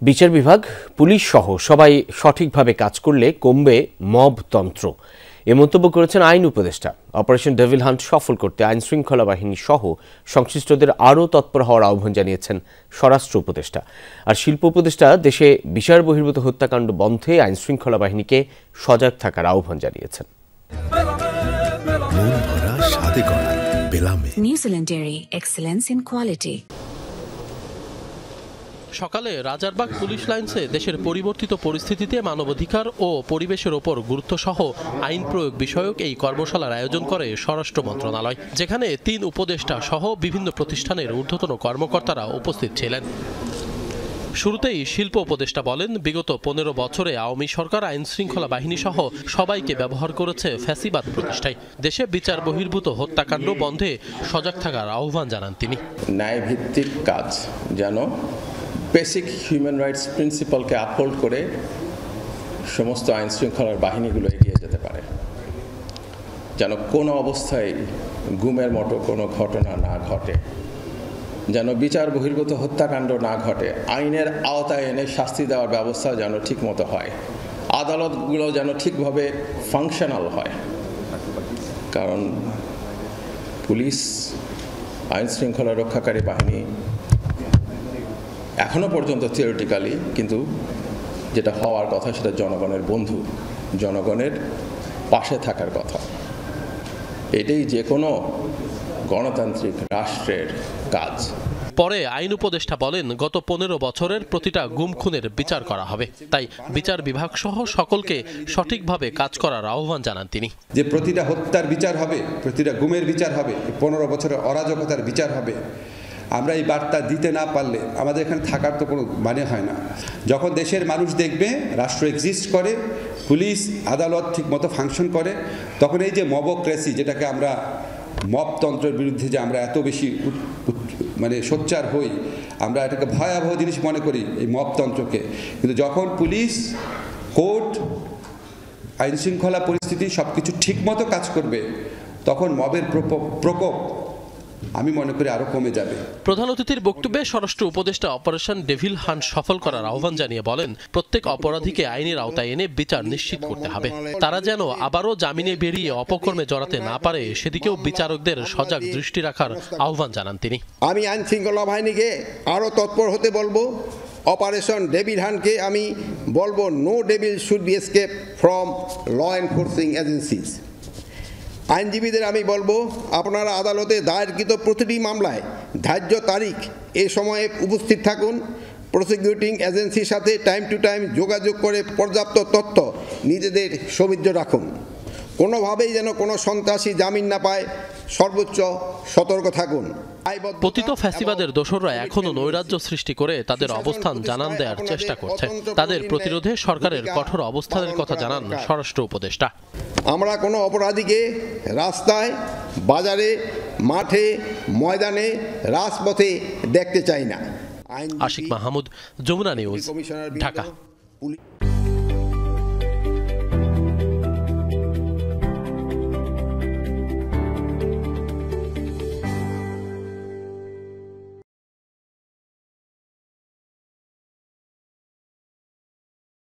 বিচার বিভাগ, পুলিশ সহ সবাই সঠিকভাবে কাজ করলে কমবে মবতন্ত্র। এ মন্তব্য করেছেন আইন উপদেষ্টা। অপারেশন ডেভিল হান্ট সফল করতে আইন শৃঙ্খলা বাহিনী সহ সংশ্লিষ্টদের আরও তৎপর হওয়ার আহ্বান জানিয়েছেন স্বরাষ্ট্র উপদেষ্টা। আর শিল্প উপদেষ্টা দেশে বিচার বহির্ভূত হত্যাকাণ্ড বন্ধে আইন শৃঙ্খলা বাহিনীকে সজাগ থাকার আহ্বান জানিয়েছেন। New Zealand dairy, excellence in quality. সকালে রাজারবাগ পুলিশ লাইন্সে দেশের পরিবর্তিত পরিস্থিতিতে মানবাধিকার ও পরিবেশের ওপর গুরুত্বসহ আইন প্রয়োগ বিষয়ক এই কর্মশালার আয়োজন করে স্বরাষ্ট্র মন্ত্রণালয়, যেখানে ৩ উপদেষ্টা সহ বিভিন্ন প্রতিষ্ঠানের ঊর্ধ্বতন কর্মকর্তারা উপস্থিত ছিলেন। শুরুতেই শিল্প উপদেষ্টা বলেন, বিগত ১৫ বছরে আওয়ামী সরকার আইন শৃঙ্খলা বাহিনী সহ সবাইকে ব্যবহার করেছে ফ্যাসিবাদ প্রতিষ্ঠায়। দেশে বিচার বহির্ভূত হত্যাকাণ্ড বন্ধে সজাগ থাকার আহ্বান জানান তিনি। ন্যায়ভিত্তিক কাজ যেন বেসিক হিউম্যান রাইটস প্রিন্সিপালকে আপহোল্ড করে সমস্ত আইন শৃঙ্খলার বাহিনীগুলো এগিয়ে যেতে পারে, যেন কোনো অবস্থায় গুমের মতো কোনো ঘটনা না ঘটে, যেন বিচার বহির্ভূত হত্যাকাণ্ড না ঘটে, আইনের আওতায় এনে শাস্তি দেওয়ার ব্যবস্থা যেন ঠিকমতো হয়, আদালতগুলো যেন ঠিকভাবে ফাংশনাল হয়। কারণ পুলিশ, আইন শৃঙ্খলা রক্ষাকারী বাহিনী এখনো পর্যন্ত থিওরিটিক্যালি, কিন্তু যেটা হওয়ার কথা সেটা জনগণের বন্ধু, জনগণের পাশে থাকার কথা। এটাই যে কোনো গণতান্ত্রিক রাষ্ট্রের কাজ। পরে আইন উপদেষ্টা বলেন, গত ১৫ বছরের প্রতিটা গুম খুনের বিচার করা হবে, তাই বিচার বিভাগ সহ সকলকে সঠিকভাবে কাজ করার আহ্বান জানান তিনি। যে প্রতিটা হত্যার বিচার হবে, প্রতিটা গুমের বিচার হবে, ১৫ বছরের অরাজকতার বিচার হবে। আমরা এই বার্তা দিতে না পারলে আমাদের এখানে থাকার তো কোনো মানে হয় না। যখন দেশের মানুষ দেখবে রাষ্ট্র এক্সিস্ট করে, পুলিশ আদালত ঠিক মতো ফাংশন করে, তখন এই যে মবক্রেসি, যেটাকে আমরা মবতন্ত্রের বিরুদ্ধে যে আমরা এত বেশি সোচ্চার হই, আমরা এটাকে ভয়াবহ জিনিস মনে করি এই মবতন্ত্রকে, কিন্তু যখন পুলিশ, কোর্ট, আইন শৃঙ্খলা পরিস্থিতি সব কিছু ঠিক মতো কাজ করবে, তখন মবের প্রকোপ আমি মনে করি আরো কমে যাবে। প্রধান অতিথির বক্তব্যে স্বরাষ্ট্র উপদেষ্টা অপারেশন ডেভিল হান্ট সফল করার আহ্বান জানিয়ে বলেন, প্রত্যেক অপরাধীকে আইনের আওতায় এনে বিচার নিশ্চিত করতে হবে। তারা যেন আবারও জামিনে বেরিয়ে অপকর্মে জড়াতে না পারে, সেদিকেও বিচারকদের সজাগ দৃষ্টি রাখার আহ্বান জানান তিনি। আমি আইন শৃঙ্খলা বাহিনীকে আরো তৎপর হতে বলবো। অপারেশন ডেভিল হান্টকে আমি বলবো, no devil should be escape from law enforcing agencies. আইনজীবীদের আমি বলবো, আপনারা আদালতে দায়েরকৃত প্রতিটি মামলায় ধার্য তারিখ এ সময়ে উপস্থিত থাকুন। প্রসিকিউটিং এজেন্সির সাথে টাইম টু টাইম যোগাযোগ করে পর্যাপ্ত তথ্য নিজেদের সমৃদ্ধ রাখুন। কোনোভাবেই যেন কোনো সন্ত্রাসী জামিন না পায়, সর্বোচ্চ সতর্ক থাকুন। পতিত ফ্যাসিবাদের দোসররা এখনো নৈরাজ্য সৃষ্টি করে তাদের অবস্থান জানান দেওয়ার চেষ্টা করছে। তাদের প্রতিরোধে সরকারের কঠোর অবস্থানের কথা জানান স্বরাষ্ট্র উপদেষ্টা। আমরা কোনো অপরাধীকে রাস্তায়, বাজারে, মাঠে, ময়দানে, রাজপথে দেখতে চাই না। আশিক মাহমুদ, যমুনা নিউজ, ঢাকা।